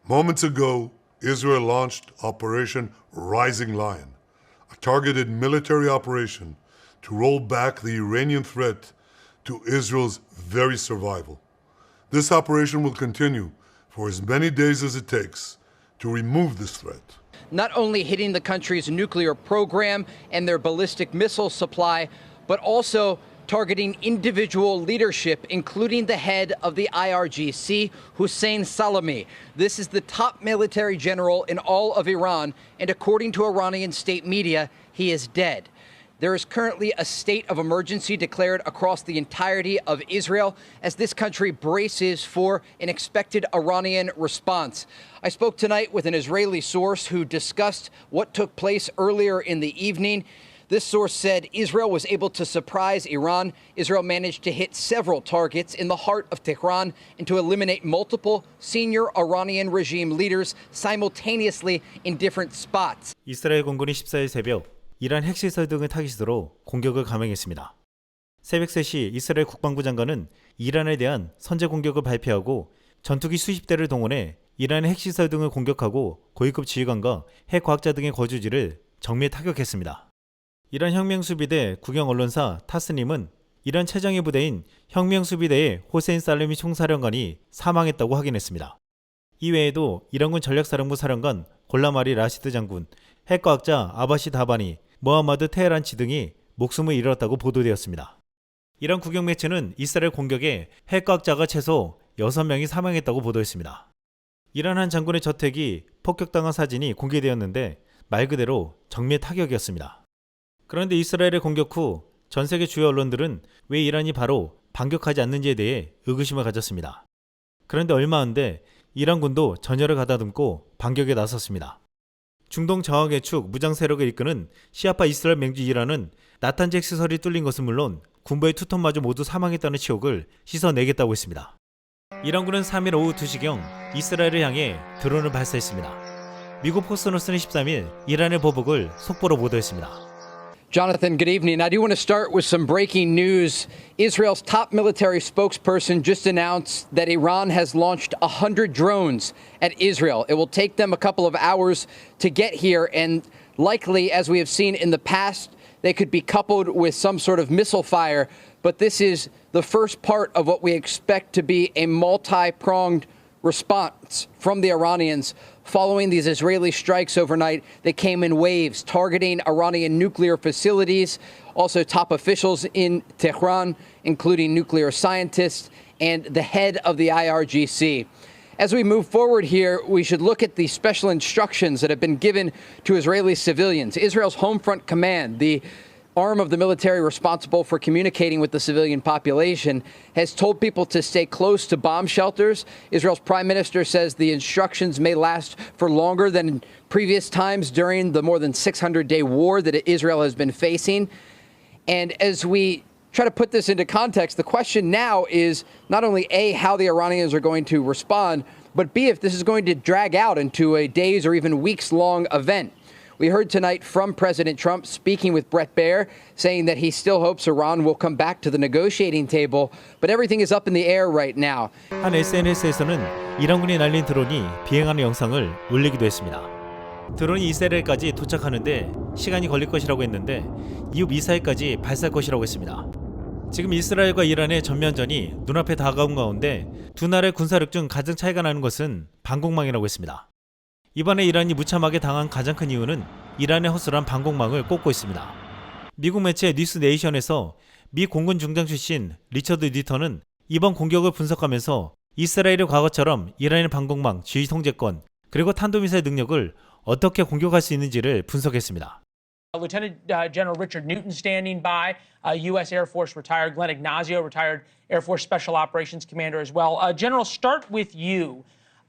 Moments ago, Israel launched Operation Rising Lion, a targeted military operation to roll back the Iranian threat to Israel's very survival. This operation will continue for as many days as it takes to remove this threat. Not only hitting the country's nuclear program and their ballistic missile supply, but also targeting individual leadership, including the head of the IRGC, Hossein Salami. This is the top military general in all of Iran, and according to Iranian state media, he is dead. There is currently a state of emergency declared across the entirety of Israel as this country braces for an expected Iranian response. I spoke tonight with an Israeli source who discussed what took place earlier in the evening. This source said Israel was able to surprise Iran. Israel managed to hit several targets in the heart of Tehran and to eliminate multiple senior Iranian regime leaders simultaneously in different spots. 이스라엘 공군이 14일 새벽 이란 핵시설 등을 타깃으로 공격을 감행했습니다. 새벽 3시 이스라엘 국방부 장관은 이란에 대한 선제 공격을 발표하고 전투기 수십 대를 동원해 이란의 핵시설 등을 공격하고 고위급 지휘관과 핵과학자 등의 거주지를 정밀 타격했습니다. 이란 혁명수비대 국영 언론사 타스님은 이란 최정예 부대인 혁명수비대의 호세인 살레미 총사령관이 사망했다고 확인했습니다. 이외에도 이란군 전략사령부 사령관 골라마리 라시드 장군, 핵과학자 아바시 다바니, 모하마드 테헤란치 등이 목숨을 잃었다고 보도되었습니다. 이란 국영 매체는 이스라엘 공격에 핵과학자가 최소 6명이 사망했다고 보도했습니다. 이란 한 장군의 저택이 폭격당한 사진이 공개되었는데 말 그대로 정밀 타격이었습니다. 그런데 이스라엘의 공격 후 전 세계 주요 언론들은 왜 이란이 바로 반격하지 않는지에 대해 의구심을 가졌습니다. 그런데 얼마 안 돼 이란군도 전열을 가다듬고 반격에 나섰습니다. 중동 저항의 축 무장 세력을 이끄는 시아파 이스라엘 맹주 이란은 나탄제 시설이 뚫린 것은 물론 군부의 투톱마저 모두 사망했다는 치욕을 씻어내겠다고 했습니다. 이란군은 3일 오후 2시경 이스라엘을 향해 드론을 발사했습니다. 미국 포스트노스는 13일 이란의 보복을 속보로 보도했습니다. Jonathan, good evening. I do want to start with some breaking news. Israel's top military spokesperson just announced that Iran has launched 100 drones at Israel. It will take them a couple of hours to get here, and likely, as we have seen in the past, they could be coupled with some sort of missile fire. But this is the first part of what we expect to be a multi-pronged response from the Iranians following these Israeli strikes overnight that came in waves, targeting Iranian nuclear facilities, also top officials in Tehran, including nuclear scientists and the head of the IRGC. As we move forward here, we should look at the special instructions that have been given to Israeli civilians. Israel's Home Front Command, the arm of the military responsible for communicating with the civilian population, has told people to stay close to bomb shelters. Israel's prime minister says the instructions may last for longer than in previous times during the more than 600-day war that Israel has been facing. And as we try to put this into context, the question now is not only A, how the Iranians are going to respond, but B, if this is going to drag out into a days or even weeks-long event. We heard tonight from President Trump speaking with Bret Baier, saying that he still hopes Iran will come back to the negotiating table, but everything is up in the air right now. 한 SNS에서는 이란군이 날린 드론이 비행하는 영상을 올리기도 했습니다. 드론이 이스라엘까지 도착하는데 시간이 걸릴 것이라고 했는데 이후 미사일까지 발사할 것이라고 했습니다. 지금 이스라엘과 이란의 전면전이 눈앞에 다가온 가운데 두 나라의 군사력 중 가장 차이가 나는 것은 방공망이라고 했습니다. 이번에 이란이 무참하게 당한 가장 큰 이유는 이란의 허술한 방공망을 꽂고 있습니다. 미국 매체 뉴스네이션에서 미 공군 중장 출신 리처드 니턴은 이번 공격을 분석하면서 이스라엘의 과거처럼 이란의 방공망, 지휘 통제권, 그리고 탄도미사일 능력을 어떻게 공격할 수 있는지를 분석했습니다. Lieutenant General Richard Newton standing by, U.S. Air Force retired, Glenn Ignazio, retired Air Force Special Operations Commander as well. General, start with you.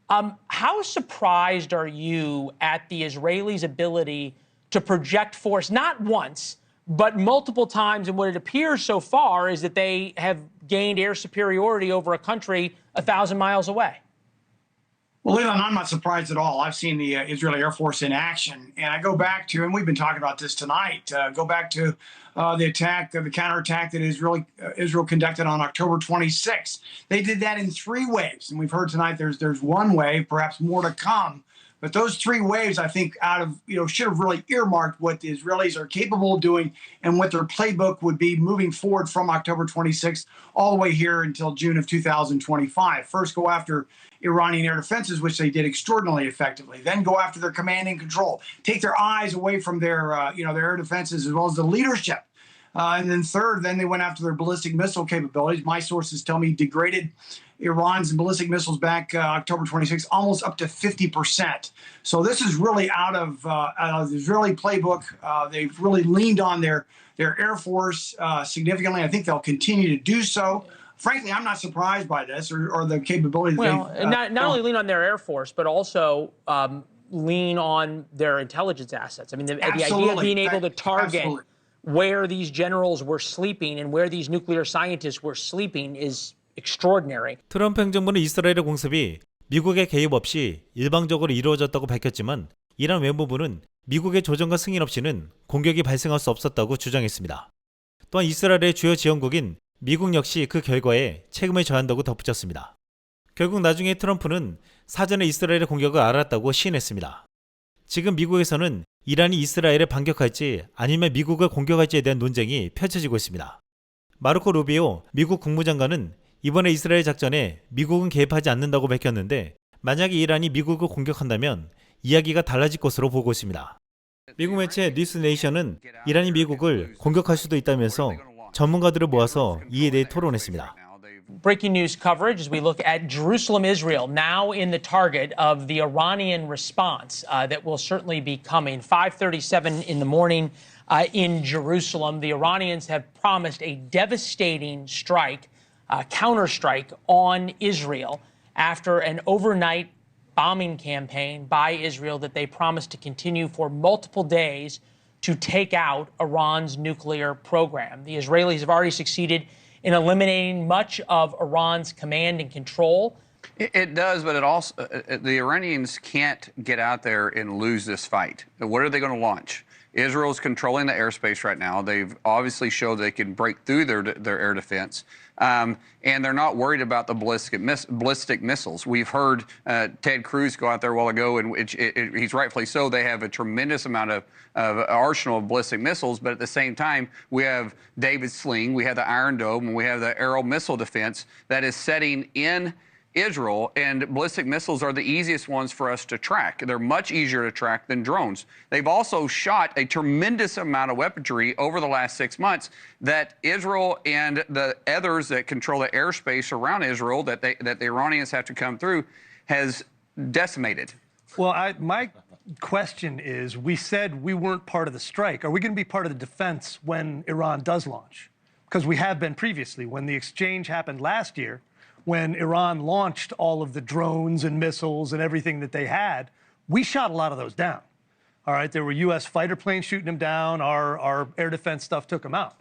How surprised are you at the Israelis' ability to project force, not once, but multiple times? And what it appears so far is that they have gained air superiority over a country 1,000 miles away. Well, Leland, I'm not surprised at all. I've seen the Israeli Air Force in action, and I go back to, and we've been talking about this tonight. Go back to the counterattack that Israel conducted on October 26th. They did that in 3 waves, and we've heard tonight there's 1 wave, perhaps more to come. But those 3 waves, I think, should have really earmarked what the Israelis are capable of doing and what their playbook would be moving forward from October 26th all the way here until June of 2025. First, go after Iranian air defenses, which they did extraordinarily effectively. Then go after their command and control, take their eyes away from their air defenses as well as the leadership. And then third, then they went after their ballistic missile capabilities. My sources tell me degraded Iran's ballistic missiles back October 26th, almost up to 50%. So this is really out of the Israeli playbook. They've really leaned on their Air Force significantly. I think they'll continue to do so. Frankly, I'm not surprised by this or the capabilities. Well, not only lean on their Air Force, but also lean on their intelligence assets. I mean, the idea of being able to target where these generals were sleeping and where these nuclear scientists were sleeping is extraordinary. 트럼프 행정부는 이스라엘의 공습이 미국의 개입 없이 일방적으로 이루어졌다고 밝혔지만 이란 외무부는 미국의 조정과 승인 없이는 공격이 발생할 수 없었다고 주장했습니다. 또한 이스라엘의 주요 지원국인 미국 역시 그 결과에 책임을 져야 한다고 덧붙였습니다. 결국 나중에 트럼프는 사전에 이스라엘의 공격을 알았다고 시인했습니다. 지금 미국에서는 이란이 이스라엘에 반격할지 아니면 미국을 공격할지에 대한 논쟁이 펼쳐지고 있습니다. 마르코 루비오 미국 국무장관은 이번에 이스라엘 작전에 미국은 개입하지 않는다고 밝혔는데 만약에 이란이 미국을 공격한다면 이야기가 달라질 것으로 보고 있습니다. 미국 매체 뉴스네이션은 이란이 미국을 공격할 수도 있다면서 전문가들을 모아서 이에 대해 토론했습니다. Breaking news coverage as we look at Jerusalem, Israel, now in the target of the Iranian response that will certainly be coming. 5:37 in the morning in Jerusalem. The Iranians have promised a devastating strike, counterstrike on Israel after an overnight bombing campaign by Israel that they promised to continue for multiple days to take out Iran's nuclear program. The Israelis have already succeeded in eliminating much of Iran's command and control. It does, but it also the Iranians can't get out there and lose this fight. What are they going to launch? Israel's controlling the airspace right now. They've obviously showed they can break through their air defense, and they're not worried about the ballistic missiles. We've heard Ted Cruz go out there a while ago, and he's rightfully so. They have a tremendous amount of arsenal of ballistic missiles, but at the same time, we have David Sling, we have the Iron Dome, and we have the Arrow missile defense that is setting in Israel, and ballistic missiles are the easiest ones for us to track. They're much easier to track than drones. They've also shot a tremendous amount of weaponry over the last 6 months that Israel and the others that control the airspace around Israel that the Iranians have to come through has decimated. Well, my question is, we said we weren't part of the strike. Are we going to be part of the defense when Iran does launch? Because we have been previously. When the exchange happened last year, when Iran launched all of the drones and missiles and everything that they had, we shot a lot of those down. All right, there were U.S. fighter planes shooting them down. Our air defense stuff took them out.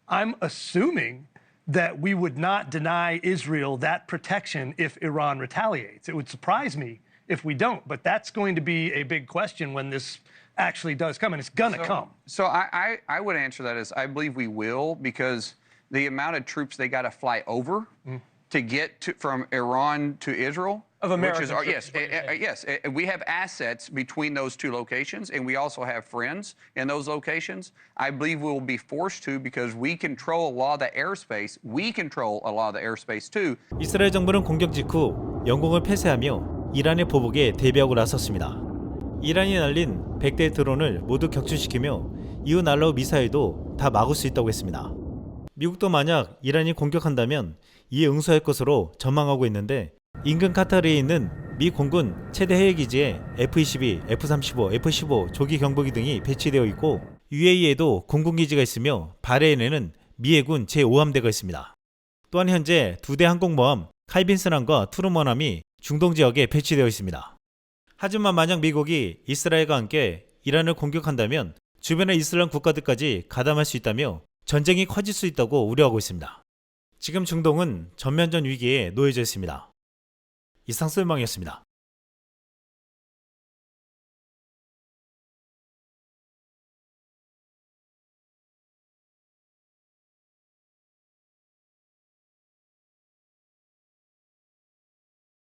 I'm assuming that we would not deny Israel that protection if Iran retaliates. It would surprise me if we don't, but that's going to be a big question when this actually does come, and it's going to come. So I would answer that as I believe we will, because the amount of troops they got to fly over to get from Iran to Israel. Of American troops, yes, we have assets between those two locations, and we also have friends in those locations. I believe we will be forced to because we control a lot of the airspace. We control a lot of the airspace too. 이스라엘 정부는 공격 직후 영공을 폐쇄하며 이란의 보복에 대비하고 나섰습니다. 이란이 날린 100대 드론을 모두 격추시키며 이후 날라올 미사일도 다 막을 수 있다고 했습니다. 미국도 만약 이란이 공격한다면 이에 응수할 것으로 전망하고 있는데 인근 카타르에 있는 미 공군 최대 해외기지에 F-22, F-35, F-15 조기 경보기 등이 배치되어 있고 UAE에도 공군기지가 있으며 바레인에는 미 해군 제5함대가 있습니다. 또한 현재 2대 항공모함 칼빈슨함과 투르먼함이 중동 지역에 배치되어 있습니다. 하지만 만약 미국이 이스라엘과 함께 이란을 공격한다면 주변의 이슬람 국가들까지 가담할 수 있다며 전쟁이 커질 수 있다고 우려하고 있습니다. 지금 중동은 전면전 위기에 놓여져 있습니다. 이상 쏠망이었습니다.